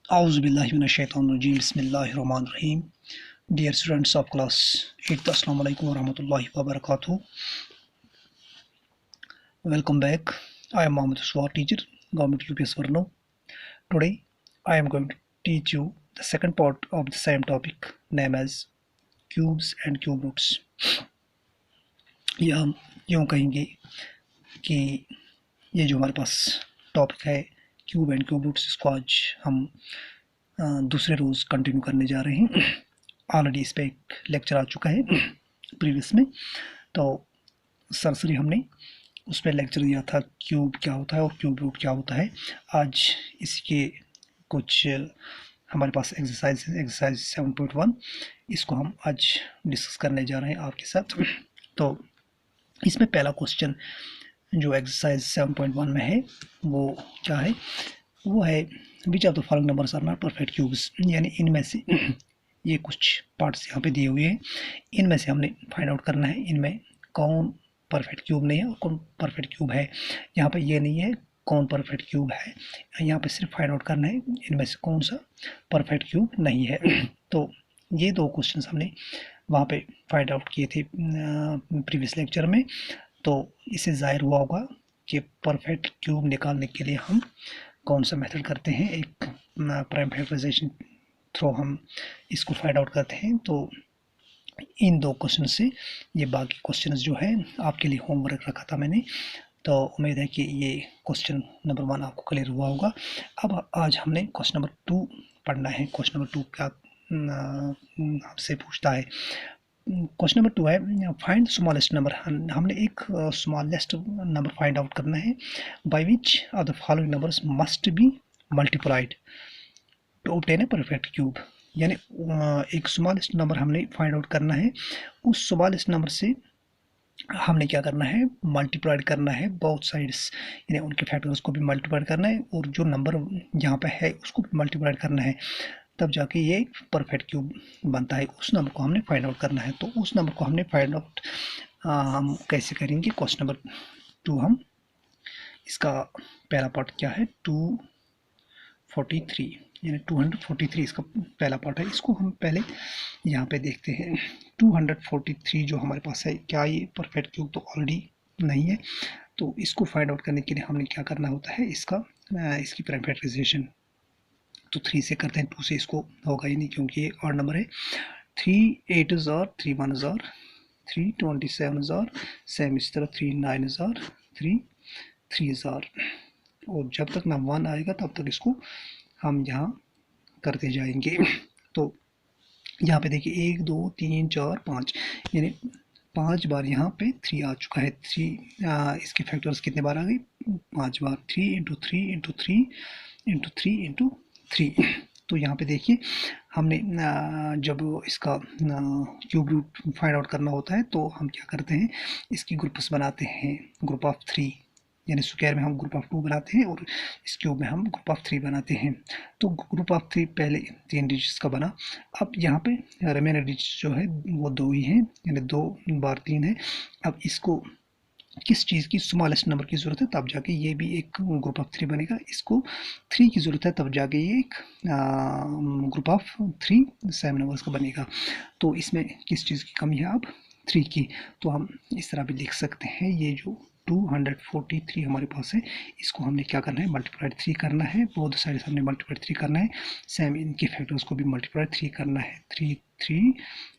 Auzubillahiminash-shaytanir-rajim. Bismillahir-rahmanir-rahim. Dear students of class 8th, Assalamu alaikum warahmatullahi wabarakatuh. Welcome back. I am Mohammed Uswar, teacher, Government UPS Varno. Today, I am going to teach you the second part of the same topic, named as cubes and cube roots. या हम यूँ कहेंगे कि ये जो हमारे पास topic है cube and cube roots, इसको आज हम दूसरे रोज़ कंटिन्यू करने जा रहे हैं। ऑलरेडी इस पर एक लेक्चर आ चुका है प्रीवियस में, तो सरसरी हमने उस पर लेक्चर दिया था क्यूब क्या होता है और क्यूब रूट क्या होता है। आज इसके कुछ हमारे पास एक्सरसाइज 7.1, इसको हम आज डिस्कस करने जा रहे हैं आपके साथ। तो इसमें पहला क्वेश्चन जो एक्सरसाइज 7.1 में है वो क्या है, वो है which of the following numbers are not perfect cubes, यानी इनमें से ये कुछ पार्ट्स यहाँ पे दिए हुए हैं, इनमें से हमने फाइंड आउट करना है इनमें कौन परफेक्ट क्यूब नहीं है और कौन परफेक्ट क्यूब है। यहाँ पे ये नहीं है कौन परफेक्ट क्यूब है, यहाँ पे सिर्फ फाइंड आउट करना है इनमें से कौन सा परफेक्ट क्यूब नहीं है। तो ये दो क्वेश्चन हमने वहाँ पे फाइंड आउट किए थे प्रीवियस लेक्चर में। तो इससे जाहिर हुआ होगा कि परफेक्ट क्यूब निकालने के लिए हम कौन सा मेथड करते हैं, एक प्राइम फैक्टराइजेशन थ्रू हम इसको फाइंड आउट करते हैं। तो इन दो क्वेश्चन से ये बाकी क्वेश्चंस जो है आपके लिए होमवर्क रखा था मैंने, तो उम्मीद है कि ये क्वेश्चन नंबर 1 आपको क्लियर हुआ होगा। अब आज हमने क्वेश्चन नंबर 2 पढ़ना है। क्वेश्चन नंबर 2 क्या आपसे पूछता है, क्वेश्चन नंबर 2 है फाइंड स्मॉलेस्ट नंबर। हमने एक स्मॉलेस्ट नंबर फाइंड आउट करना है, by which of the following numbers must be multiplied to obtain a perfect cube. यानी एक स्मॉलेस्ट नंबर हमने फाइंड आउट करना है, उस स्मॉलेस्ट नंबर से हमने क्या करना है, मल्टीप्लाइड करना है बोथ साइड्स, यानी उनके फैक्टर्स को भी मल्टीप्लाइड करना है और जो नंबर यहाँ पे है उसको भी मल्टीप्लाइड करना है, तब जाके ये परफेक्ट क्यूब बनता है। उस नंबर को हमने फाइंड आउट करना है। तो उस नंबर को हमने फाइंड आउट हम कैसे करेंगे, क्वेश्चन नंबर 2 हम इसका पहला पार्ट क्या है 243, यानी 243 इसका पहला पार्ट है। इसको हम पहले यहाँ पे देखते हैं 243 जो हमारे पास है, क्या ये परफेक्ट क्यूब तो ऑलरेडी नहीं है। तो इसको फाइंड आउट करने के लिए हमने क्या करना होता है, इसकी प्राइम फैक्टराइजेशन तो 3 से करते हैं, 2 से इसको होगा ही नहीं क्योंकि ये और नंबर है। 3 8 हज़ार, 3 1 हज़ार, 3 27 हज़ार, सेम इस तरह 3 9 हज़ार, 3 3 हज़ार, और जब तक ना 1 आएगा तब तक इसको हम यहाँ करते जाएंगे। तो यहाँ पे देखिए 1 2 3 4 5, यानी 5 बार यहाँ पे 3 आ चुका है। 3 इसके फैक्टर्स कितने बार आ गई, 5 बार, 3 इंटू 3 इंटू 3 इंटू 3 इंटू 3। तो यहाँ पे देखिए हमने जब इसका क्यूब रूट फाइंड आउट करना होता है तो हम क्या करते हैं, इसकी ग्रुप्स बनाते हैं, ग्रुप ऑफ 3, यानी स्क्वायर में हम ग्रुप ऑफ 2 बनाते हैं और इस क्यूब में हम ग्रुप ऑफ 3 बनाते हैं। तो ग्रुप ऑफ 3 पहले 3 डिजिट्स का बना, अब यहाँ पे रिमेनर डिजिट जो है वो 2 ही हैं, यानी 2 बार 3 है। अब इसको किस चीज़ की स्मॉलेस्ट नंबर की ज़रूरत है तब जाके ये भी एक ग्रुप ऑफ 3 बनेगा, इसको 3 की ज़रूरत है तब जाके ये एक ग्रुप ऑफ 3 सेम नंबर्स का बनेगा। तो इसमें किस चीज़ की कमी है, अब 3 की। तो हम इस तरह भी लिख सकते हैं, ये जो 243 हमारे पास है, इसको हमने क्या करना है, मल्टीप्लाइड 3 करना है, बोथ साइड हमने मल्टीप्लाइड 3 करना है, सेम इनके फैक्टर्स को भी मल्टीप्लाइड 3 करना है, 3 3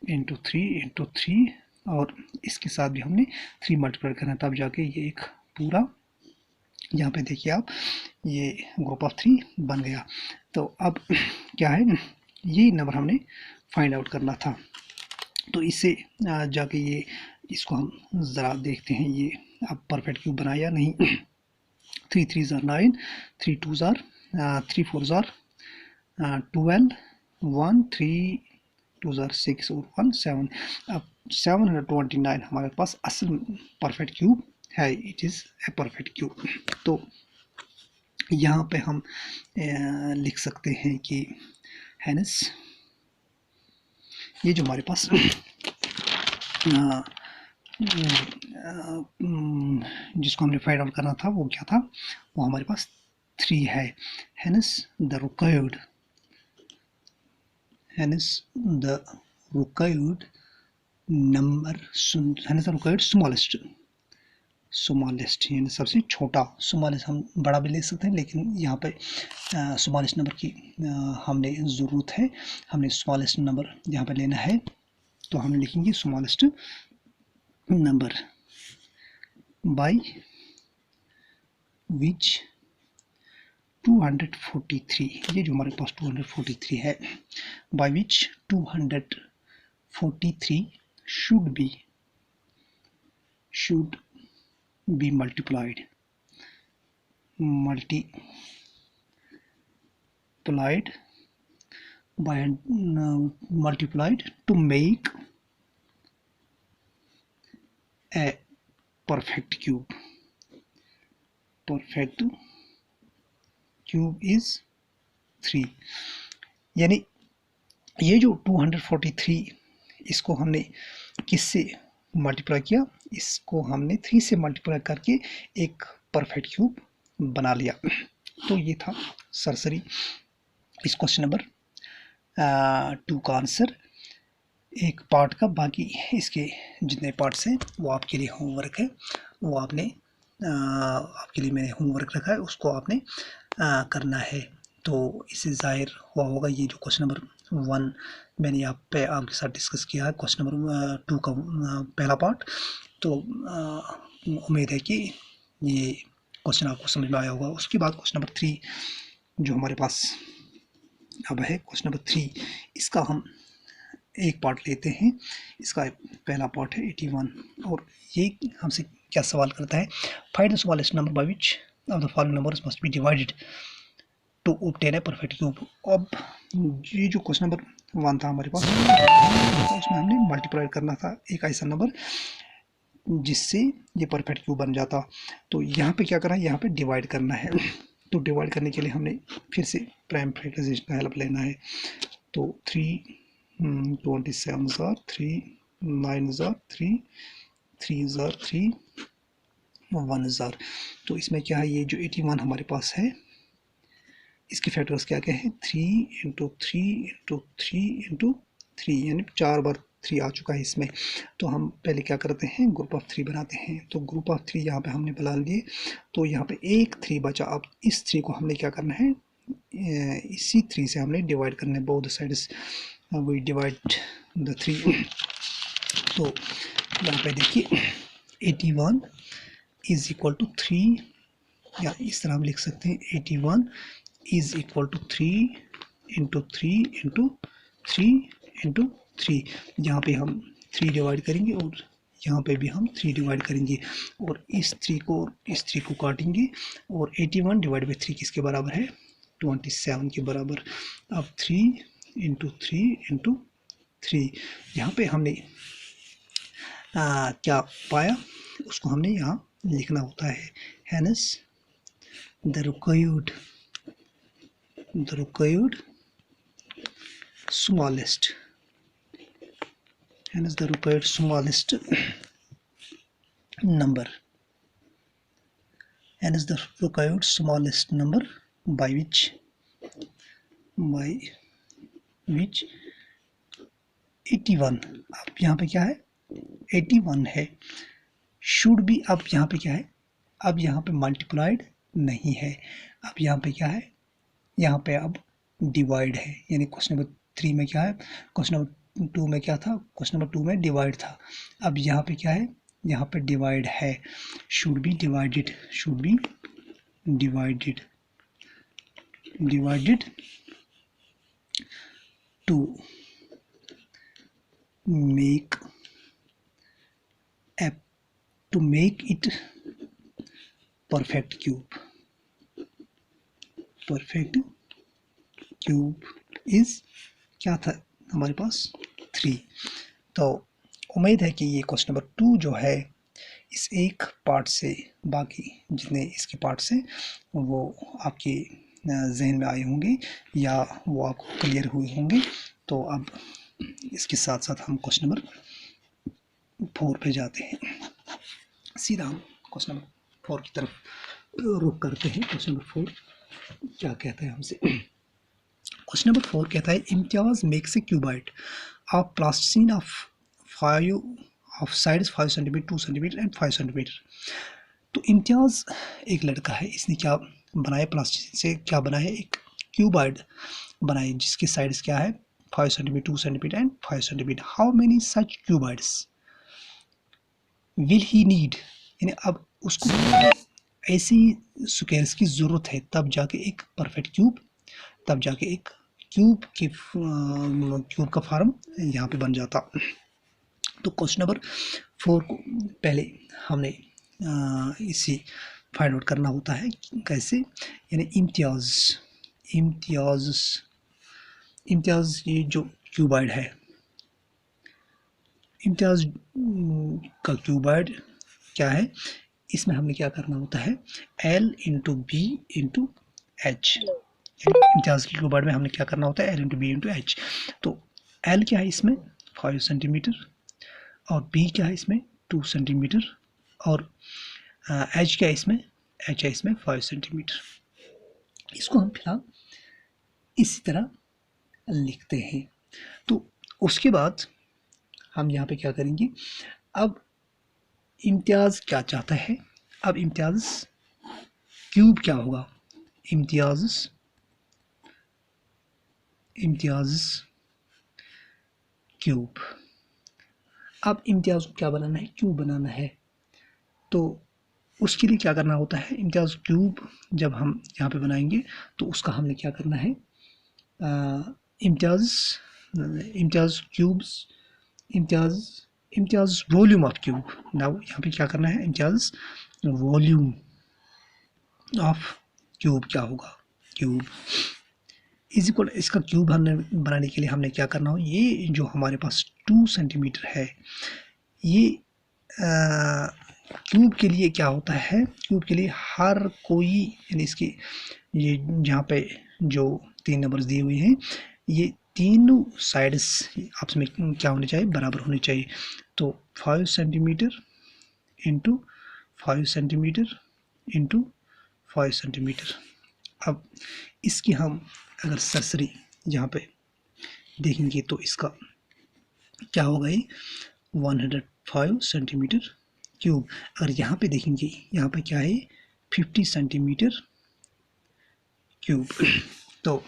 इंटू 3 इंटू 3, और इसके साथ भी हमने 3 मल्टीप्लाई करना है, तब जाके ये एक पूरा, यहाँ पे देखिए आप, ये ग्रुप ऑफ 3 बन गया। तो अब क्या है, ये नंबर हमने फाइंड आउट करना था। तो इससे जाके ये इसको हम ज़रा देखते हैं ये अब परफेक्ट क्यूब बनाया या नहीं। 3 3 ज़ार 9, 3 2 ज़ार 3 4 ज़ार 12, 1 3 2 ज़ार 6 और 1 7। अब 729 हमारे पास असल परफेक्ट क्यूब है, it is a perfect cube. तो यहाँ पे हम लिख सकते हैं कि हैंस ये जो हमारे पास जिसको हमने फाइंड आउट करना था वो क्या था, वो हमारे पास 3 है। Hence the required hence the required number, hence the required smallest यानी सबसे छोटा। स्मॉलेस्ट हम बड़ा भी ले सकते हैं, लेकिन यहाँ पे स्मॉलेस्ट नंबर की हमने ज़रूरत है, हमने स्मॉलेस्ट नंबर यहाँ पे लेना है, तो हम लिखेंगे स्मॉलेस्ट नंबर बाय विच 243, ये जो हमारे पास 243 है, by which 243 should be multiplied to make a perfect cube. Perfect cube is 3। यानी ये जो 243, इसको हमने किससे मल्टीप्लाई किया, इसको हमने 3 से मल्टीप्लाई करके एक परफेक्ट क्यूब बना लिया। तो ये था सरसरी इस क्वेश्चन नंबर 2 का आंसर, एक पार्ट का। बाकी इसके जितने पार्ट्स हैं वो आपके लिए होमवर्क है, वो आपने आपके लिए मैंने होमवर्क रखा है, उसको आपने करना है। तो इससे जाहिर हुआ होगा ये जो क्वेश्चन नंबर 1 मैंने यहाँ पे आपके साथ डिस्कस किया है, क्वेश्चन नंबर 2 का पहला पार्ट। तो उम्मीद है कि ये क्वेश्चन आपको समझ में आया होगा। उसके बाद क्वेश्चन नंबर 3 जो हमारे पास अब है, क्वेश्चन नंबर 3, इसका हम एक पार्ट लेते हैं। इसका पहला पार्ट है 81, और ये हमसे क्या सवाल करता है, find the smallest number by which of the following numbers must be divided to obtain a perfect cube. अब ये जो क्वेश्चन नंबर 1 था हमारे पास, उसमें हमने मल्टीप्लाई करना था एक ऐसा नंबर जिससे ये परफेक्ट क्यूब बन जाता। तो यहाँ पे क्या करना है, यहाँ पे डिवाइड करना है। तो डिवाइड करने के लिए हमने फिर से प्राइम फैक्टराइजेशन का हेल्प लेना है। तो 327 जार 3 9 जार 3 3 जार 3 1 जार। तो इसमें क्या है, ये जो 81 हमारे पास है, इसके फैक्टर्स क्या क्या है, 3 × 3 × 3 × 3, यानी 4 बार 3 आ चुका है इसमें। तो हम पहले क्या करते हैं, ग्रुप ऑफ 3 बनाते हैं। तो ग्रुप ऑफ 3 यहाँ पे हमने बना लिए, तो यहाँ पे एक 3 बचा। अब इस 3 को हमने क्या करना है, इसी 3 से हमने डिवाइड करना है, both sides we divide the 3। तो यहाँ पे देखिए 81 इज इक्वल टू 3, या इस तरह हम लिख सकते हैं 81 इज इक्वल टू 3 × 3 × 3 × 3। यहाँ पे हम 3 डिवाइड करेंगे और यहाँ पे भी हम 3 डिवाइड करेंगे, और इस 3 को और इस 3 को काटेंगे, और 81 डिवाइड बाई 3 किसके बराबर है, 27 के बराबर। अब 3 × 3 × 3, यहाँ पे हमने क्या पाया उसको हमने यहाँ लिखना होता है। Hence the required smallest, hence the required smallest number, hence the required smallest number by which 81, अब यहाँ पे क्या है 81 है, शुड भी, अब यहाँ पे क्या है, अब यहाँ पे मल्टीप्लाइड नहीं है, अब यहाँ पे क्या है, यहाँ पे अब डिवाइड है। यानी क्वेश्चन नंबर 3 में क्या है, क्वेश्चन नंबर 2 में क्या था, क्वेश्चन नंबर 2 में डिवाइड था, अब यहाँ पे क्या है, यहाँ पे डिवाइड है। Should be divided, should be divided to make it perfect cube is क्या था हमारे पास 3। तो उम्मीद है कि ये क्वेश्चन नंबर 2 जो है, इस एक पार्ट से बाकी जितने इसके पार्ट्स हैं वो आपके जहन में आए होंगे या वो आपको क्लियर हुए होंगे। तो अब इसके साथ साथ हम क्वेश्चन नंबर 4 पे जाते हैं। सीधा हम क्वेश्चन नंबर 4 की तरफ रुख करते हैं। क्वेश्चन नंबर 4 क्या कहते हैं हमसे, क्वेश्चन नंबर 4 कहता है Imtiaz makes a cuboid of plasticine of sides 5 centimetre 2 centimetre and 5 centimetre. तो इम्तियाज एक लड़का है, इसने क्या बनाया, प्लास्टिसिन से क्या बनाया, एक क्यूबाइड बनाई जिसकी साइड्स क्या है 5 centimetre 2 centimetre and 5 centimetre. How many such cuboids will he need, यानी अब उसको ऐसी स्क्वायर्स की ज़रूरत है तब जाके एक परफेक्ट क्यूब, तब जाके एक क्यूब का फॉर्म यहाँ पे बन जाता। तो क्वेश्चन नंबर 4 को पहले हमने इसी फाइंड आउट करना होता है कैसे, यानी इम्तियाज ये जो क्यूबाइड है, इम्तियाज का क्यूबाइड क्या है, इसमें हमने क्या करना होता है L into B into H. Imtiyaz की क्यूबाइड में हमने क्या करना होता है L into B into H. तो L क्या है इसमें 5 सेंटीमीटर और B क्या है इसमें 2 सेंटीमीटर और H क्या है इसमें, H है इसमें 5 सेंटीमीटर। इसको हम फिलहाल इसी तरह लिखते हैं। तो उसके बाद हम यहाँ पे क्या करेंगे, अब इम्तियाज क्या चाहता है, अब इम्तियाज क्यूब क्या होगा, इम्तियाज क्यूब। अब इम्तियाज को क्या बनाना है, क्यूब बनाना है। तो उसके लिए क्या करना होता है, इम्तियाज क्यूब जब हम यहाँ पे बनाएंगे तो उसका हमने क्या करना है, Imtiaz volume of cube. Now यहाँ पे क्या करना है, इम्तियाज वॉल्यूम ऑफ क्यूब क्या होगा, क्यूब इज इक्वल, इसका क्यूब हमने बनाने के लिए हमने क्या करना हो, ये जो हमारे पास 2 सेंटीमीटर है, ये क्यूब के लिए क्या होता है, क्यूब के लिए हर कोई, यानी इसकी ये जहाँ पे जो 3 नंबर्स दिए हुए हैं, ये तीनों साइड्स आपस में क्या होने चाहिए, बराबर होने चाहिए। तो 5 centimetre into 5 centimetre into 5 centimetre. अब इसकी हम अगर सरसरी यहाँ पे देखेंगे तो इसका क्या होगा, ये 105 सेंटीमीटर क्यूब। अगर यहाँ पे देखेंगे, यहाँ पे क्या है 50 सेंटीमीटर क्यूब। तो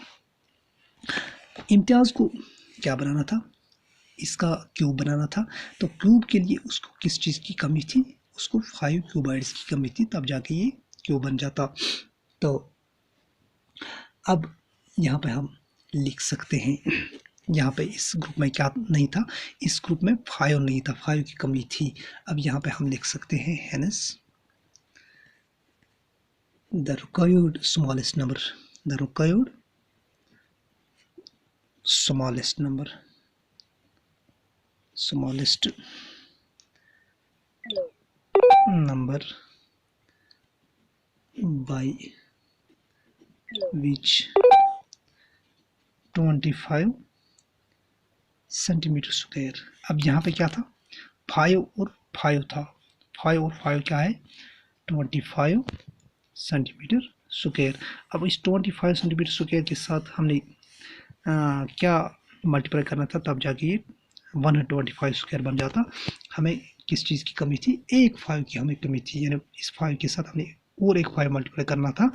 इम्तियाज को क्या बनाना था, इसका क्यूब बनाना था। तो क्यूब के लिए उसको किस चीज़ की कमी थी, उसको 5 क्यूबाइड्स की कमी थी, तब जाके ये क्यूब बन जाता। तो अब यहाँ पे हम लिख सकते हैं, यहाँ पे इस ग्रुप में क्या नहीं था, इस ग्रुप में 5 नहीं था, 5 की कमी थी। अब यहाँ पे हम लिख सकते हैं hence the required smallest number, the required smallest number by which 25 centimetre square. अब यहाँ पे क्या था, 5 और 5 था, 5 और 5 क्या है 25 सेंटीमीटर स्क्वायर। अब इस 25 सेंटीमीटर स्क्वायर के साथ हमने क्या मल्टीप्लाई करना था, तब जाके ये 125 स्क्वायर बन जाता। हमें किस चीज़ की कमी थी, एक 5 की हमें कमी थी, यानी इस 5 के साथ हमने और एक 5 मल्टीप्लाई करना था,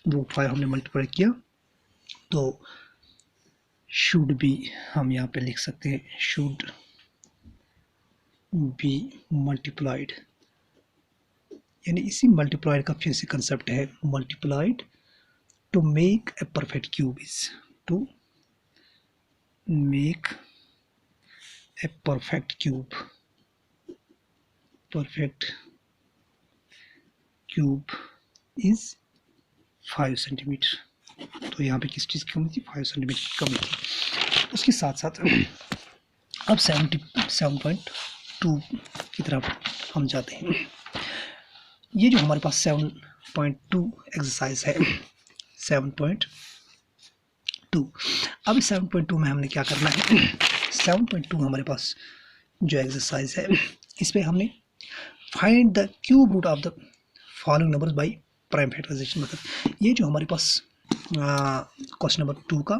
वो 5 हमने मल्टीप्लाई किया। तो शुड बी हम यहाँ पे लिख सकते हैं, शुड बी मल्टीप्लाइड, यानी इसी मल्टीप्लाइड का फिर से कंसेप्ट है, multiplied to make a perfect cube is to make a perfect cube is 5 centimetre. तो यहाँ पे किस चीज़ की कमी थी, 5 सेंटीमीटर की कमी थी। उसके साथ साथ अब 77.2 की तरफ हम जाते हैं। ये जो हमारे पास 7.2 एक्सरसाइज है, 7.2। अब 7.2 में हमने क्या करना है, 7.2 हमारे पास जो एक्सरसाइज है, इस पे हमने find the cube root of the following numbers by prime factorisation method. ये जो हमारे पास क्वेश्चन नंबर 2 का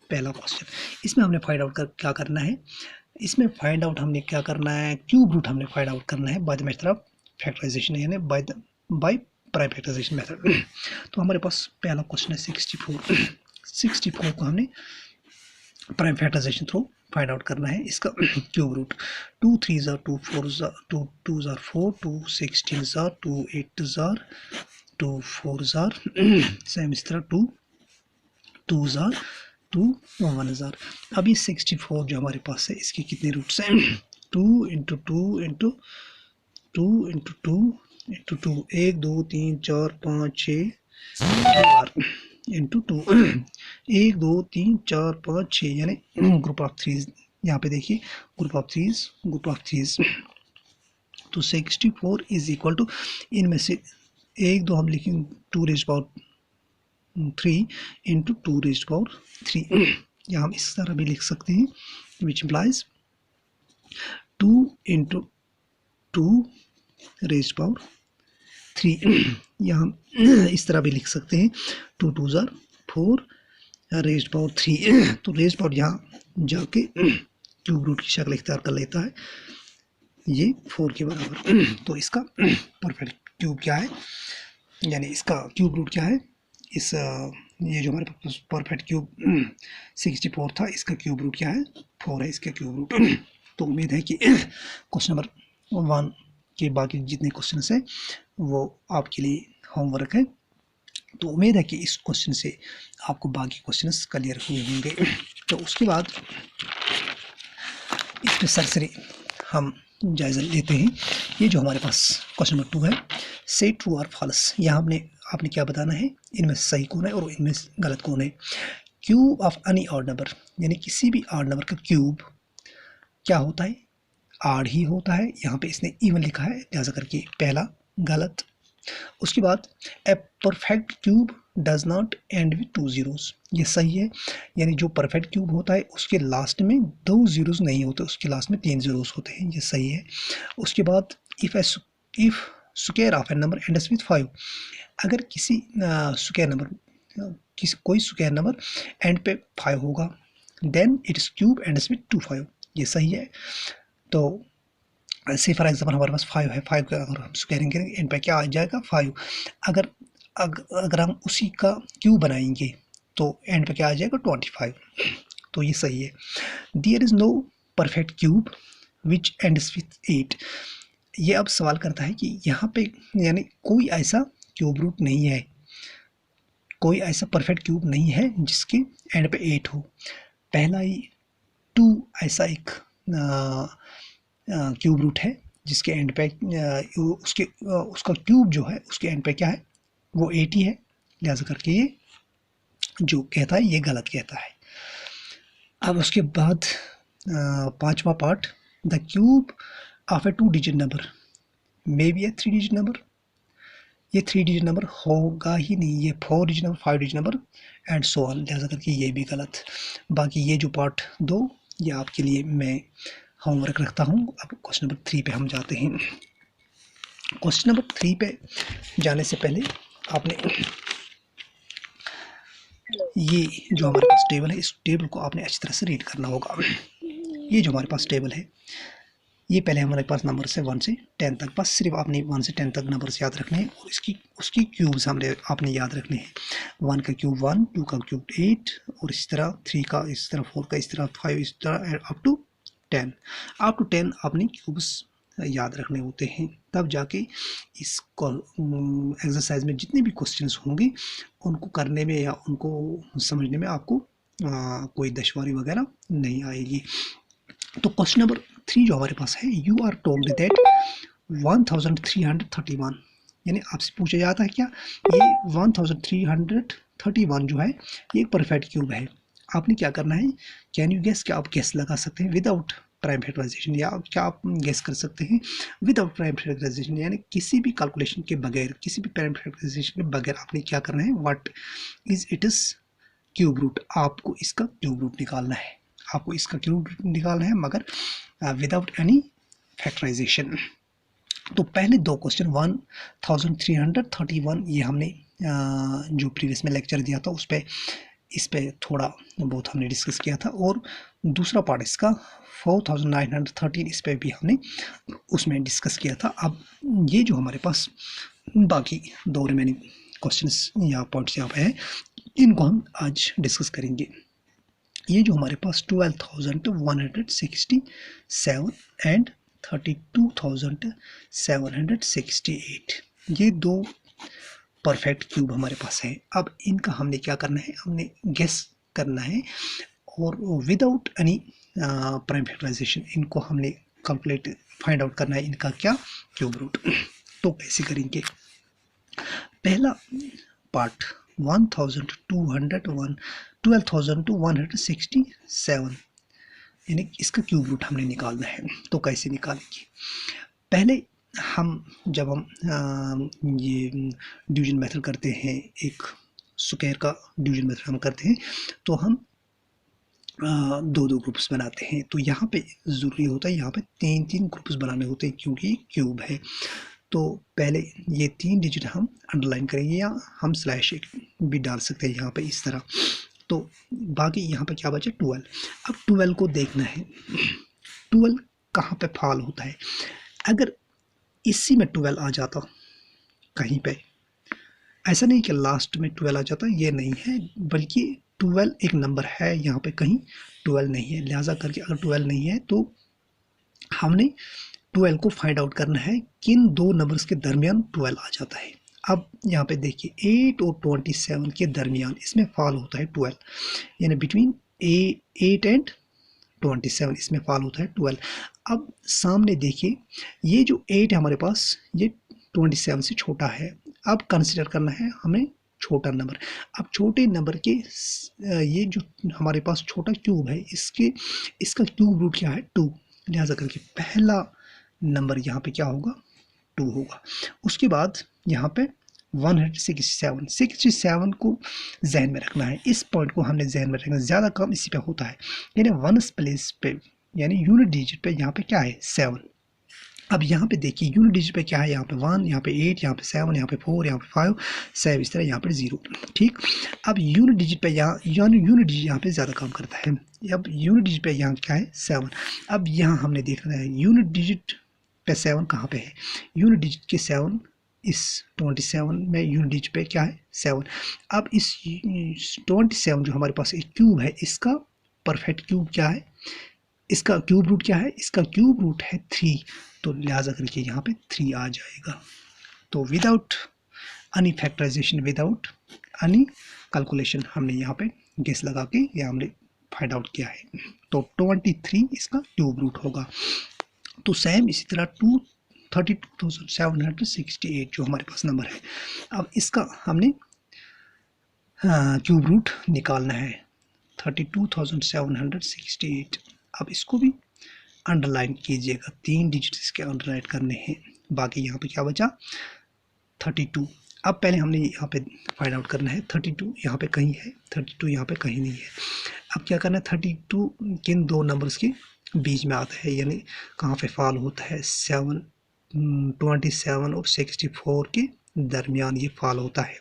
पहला क्वेश्चन। इसमें हमने फाइंड आउट क्या करना है, इसमें फाइंड आउट हमने क्या करना है, क्यूब रूट हमने फाइंड आउट करना है by the method of factorisation, यानी बाय प्राइम फैक्टराइजेशन मेथड। तो हमारे पास पहला क्वेश्चन है 64। 64 को हमने prime factorisation through find out करना है इसका क्यूब रूट। 2 3 जार 2 4 जार 2 2 जार 4 2 16 जार 2 8 जार 2 4 जार सेम इस तरह 2 2 जार 2 1 जार। अब ये 64 जो हमारे पास है इसके कितने रूट्स हैं, 2 into 2 into 2 into 2 into 2, 1 2 3 4 5 6 into 2, 1 2 3 4 5 6, यानी ग्रुप ऑफ थ्रीज। यहाँ पे देखिए ग्रुप ऑफ थ्रीज। तो 64 इज इक्वल टू, इनमें से 1 2 हम लिखेंगे 2 rays power 3 into 2 rays power 3, या हम इस तरह भी लिख सकते हैं, which implies 2 into 2 rays power 3, या हम इस तरह भी लिख सकते हैं 2 2 जार 4 रेज़ पावर 3। तो रेज़ पावर यहाँ जाके क्यूब रूट की शक्ल इख्तियार कर लेता है, ये 4 के बराबर। तो इसका परफेक्ट क्यूब क्या है, यानी इसका क्यूब रूट क्या है, इस ये जो हमारे पास परफेक्ट क्यूब 64 था, इसका क्यूब रूट क्या है, 4 है इसका क्यूब रूट। तो उम्मीद है कि क्वेश्चन नंबर 1 के बाकी जितने क्वेश्चन हैं वो आपके लिए होमवर्क है। तो उम्मीद है कि इस क्वेश्चन से आपको बाकी क्वेश्चंस क्लियर हुए होंगे। तो उसके बाद इसमें सरसरी हम जायज़ा लेते हैं। ये जो हमारे पास क्वेश्चन नंबर 2 है, से ट्रू और फॉल्स, यहाँ आपने क्या बताना है, इनमें सही कौन है और इनमें गलत कौन है। Cube of any odd number, यानी किसी भी ऑड नंबर का क्यूब क्या होता है, आड ही होता है। यहाँ पे इसने इवन लिखा है, लिहाजा करके पहला गलत। उसके बाद ए perfect cube does not and with 2 zeros, ये सही है, यानी जो परफेक्ट क्यूब होता है उसके लास्ट में 2 जीरोस नहीं होते, उसके लास्ट में 3 जीरोस होते हैं, ये सही है। उसके बाद if square of a number ends with 5, अगर किसी स्क्वायर नंबर कोई स्क्वायर नंबर एंड पे 5 होगा, then its cube ends with 2 5, ये सही है। तो ऐसे फॉर एग्जाम्पल हमारे पास 5 है, 5 का अगर हम स्क्वायरिंग करेंगे इन पे क्या आ जाएगा 5। अगर हम उसी का क्यूब बनाएंगे तो एंड पे क्या आ जाएगा 25, तो ये सही है। There is no perfect cube which ends with 8, ये अब सवाल करता है कि यहाँ पे यानी कोई ऐसा क्यूब रूट नहीं है, कोई ऐसा परफेक्ट क्यूब नहीं है जिसके एंड पे 8 हो। पहला ही 2 ऐसा एक क्यूब रूट है जिसके एंड पे उसका क्यूब जो है उसके एंड पे क्या है, वो 80 है, लिहाजा करके ये जो कहता है ये गलत कहता है। अब उसके बाद 5वां part, the cube of a 2 digit number may be a 3 digit number, ये 3 डिजिट नंबर होगा ही नहीं, ये 4 digit number 5 digit number and so on, लिहाजा करके ये भी गलत। बाकी ये जो पार्ट 2 ये आपके लिए मैं होमवर्क रखता हूँ। अब क्वेश्चन नंबर 3 पे हम जाते हैं। क्वेश्चन नंबर 3 पे जाने से पहले आपने ये जो हमारे पास टेबल है, इस टेबल को आपने अच्छी तरह से रीड करना होगा। ये जो हमारे पास टेबल है, ये पहले हमारे पास नंबर से 1 से 10 तक, बस सिर्फ आपने 1 से 10 तक नंबर्स याद रखने हैं और उसकी क्यूब्स आपने याद रखने हैं। 1 का क्यूब 1, 2 का क्यूब 8 और इस तरह 3 का इस तरह, 4 का इस तरह, 5 इस तरह, अप टू 10 आपने क्यूब्स याद रखने होते हैं। तब जाके इस एक्सरसाइज में जितने भी क्वेश्चंस होंगे उनको करने में या उनको समझने में आपको कोई दुश्वारी वगैरह नहीं आएगी। तो क्वेश्चन नंबर 3 जो हमारे पास है, यू आर टोल्ड दैट 1331, यानी आपसे पूछा जाता है क्या ये 1331 जो है ये एक परफेक्ट क्यूब है। आपने क्या करना है, कैन यू गेस, क्या आप गेस लगा सकते हैं विदाउट प्राइम फैक्टराइजेशन, या क्या आप गेस कर सकते हैं विदाउट प्राइम फैक्टराइजेशन, यानी किसी भी कैलकुलेशन के बगैर, किसी भी प्राइम फैक्टराइजेशन के बगैर आपने क्या करना है, what is it is cube root, आपको इसका क्यूब रूट निकालना है, आपको इसका क्यूब रूट निकालना है मगर विदाउट एनी फैक्टराइजेशन। तो पहले 2 क्वेश्चन 1331 ये हमने जो प्रीवियस में लेक्चर दिया था उस पर इस पे थोड़ा बहुत हमने डिस्कस किया था, और दूसरा पार्ट इसका 4913 इस पे भी हमने उसमें डिस्कस किया था। अब ये जो हमारे पास बाकी दो रिमेनिंग क्वेश्चंस या पॉइंट्स यहाँ पे हैं, इनको हम आज डिस्कस करेंगे। ये जो हमारे पास 12,167 एंड 32,768, ये दो परफेक्ट क्यूब हमारे पास है। अब इनका हमने क्या करना है, हमने गेस करना है, और विदाउट एनी प्राइम फैक्टराइजेशन इनको हमने कैलकुलेट फाइंड आउट करना है इनका क्या क्यूब रूट। तो कैसे करेंगे? पहला पार्ट 12,167 यानी इसका क्यूब रूट हमने निकालना है। तो कैसे निकालेंगे? पहले जब हम ये डिवीजन मेथड करते हैं, एक स्क्वायर का डिवीजन मेथड हम करते हैं, तो हम दो ग्रुप्स बनाते हैं। तो यहाँ पे ज़रूरी होता है यहाँ पे तीन ग्रुप्स बनाने होते हैं, क्योंकि क्यूब है। तो पहले ये 3 डिजिट हम अंडरलाइन करेंगे, या हम स्लैश भी डाल सकते हैं यहाँ पे इस तरह। तो बाकी यहाँ पे क्या बचे 12। अब 12 को देखना है, 12 कहाँ पे फॉल होता है। अगर इसी में 12 आ जाता कहीं पे, ऐसा नहीं कि लास्ट में 12 आ जाता, ये नहीं है, बल्कि 12 एक नंबर है, यहाँ पे कहीं 12 नहीं है। लिहाजा करके अगर 12 नहीं है तो हमने 12 को फाइंड आउट करना है किन दो नंबर्स के दरमियान 12 आ जाता है। अब यहाँ पे देखिए 8 और 27 के दरमियान इसमें फॉल होता है 12, यानी बिटवीन 8 एंड 27 इसमें फॉल होता है 12। अब सामने देखिए ये जो 8 है हमारे पास, ये 27 से छोटा है। अब कंसिडर करना है हमें छोटा नंबर। अब छोटे नंबर के ये जो हमारे पास छोटा क्यूब है, इसका क्यूब रूट क्या है 2। लिहाजा करके पहला नंबर यहाँ पे क्या होगा 2 होगा। उसके बाद यहाँ पे 167 को जहन में रखना है, इस पॉइंट को हमने जहन में रखना है, ज़्यादा काम इसी पे होता है। यानी 1 प्लेस पे यानी यूनिट डिजिट पे यहाँ पे क्या है 7। अब यहाँ पे देखिए यूनिट डिजिट पे क्या है, यहाँ पे 1, यहाँ पे 8, यहाँ पे 7, यहाँ पे 4, यहाँ पे 5, 7 इस तरह, यहाँ पे 0। ठीक। अब यूनिट डिजिट पे यूनिट डिजिट यहाँ पे ज़्यादा काम करता है। अब यूनिट डिजिट पे यहाँ क्या है 7। अब यहाँ हमने देखना है यूनिट डिजिट पे 7 कहाँ पे है, यूनिट डिजिट के 7 इस 27 में यूनिट डिजिट पे क्या है 7। अब इस 27 जो हमारे पास एक क्यूब है, इसका परफेक्ट क्यूब क्या है, इसका क्यूब रूट क्या है, इसका क्यूब रूट है 3। तो लिहाजा करके यहाँ पे 3 आ जाएगा। तो without any factorisation, without any calculation हमने यहाँ पे गेस लगा के या हमने फाइंड आउट किया है। तो 23 इसका क्यूब रूट होगा। तो सेम इसी तरह 32,768 जो हमारे पास नंबर है, अब इसका हमने क्यूब रूट निकालना है 32,768। अब इसको भी अंडरलाइन कीजिएगा, 3 डिजिट इसके अंडरलाइन करने हैं। बाकी यहाँ पे क्या बचा 32। अब पहले हमने यहाँ पे फाइंड आउट करना है 32 यहाँ पे कहीं है, 32 यहाँ पे कहीं नहीं है। अब क्या करना है 32 किन दो नंबर्स के बीच में आता है, यानी कहाँ पे फॉल होता है 27 और 64 के दरमियान ये फॉल होता है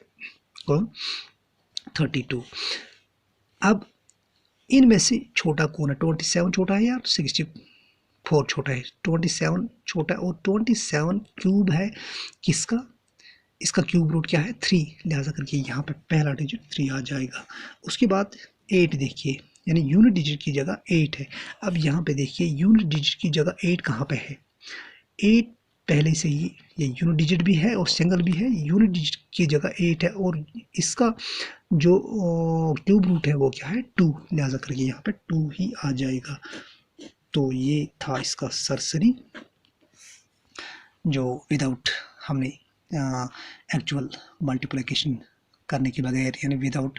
कौन 32। अब इनमें से छोटा कौन है, 27 छोटा है या 64 छोटा है? 27 छोटा, और 27 क्यूब है किसका, इसका क्यूब रूट क्या है 3। लिहाजा करके यहाँ पे पहला डिजिट 3 आ जाएगा। उसके बाद 8 देखिए, यानी यूनिट डिजिट की जगह 8 है। अब यहाँ पे देखिए यूनिट डिजिट की जगह 8 कहाँ पे है, 8 पहले से ही ये यूनिट डिजिट भी है और सिंगल भी है, यूनिट डिजिट की जगह 8 है, और इसका जो क्यूब रूट है वो क्या है 2। लिहाजा करके यहाँ पे 2 ही आ जाएगा। तो ये था इसका सरसरी, जो विदाउट हमने एक्चुअल मल्टीप्लिकेशन करने के बगैर, यानी विदाउट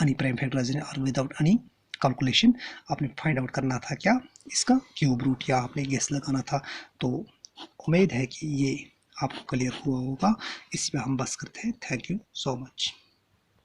एनी प्राइम फैक्टराइजेशन और विदाउट एनी कैलकुलेशन आपने फाइंड आउट करना था क्या, इसका क्यूब रूट, या आपने गेस लगाना था। तो उम्मीद है कि ये आपको क्लियर हुआ होगा। इस पर हम बस करते हैं। Thank you so much.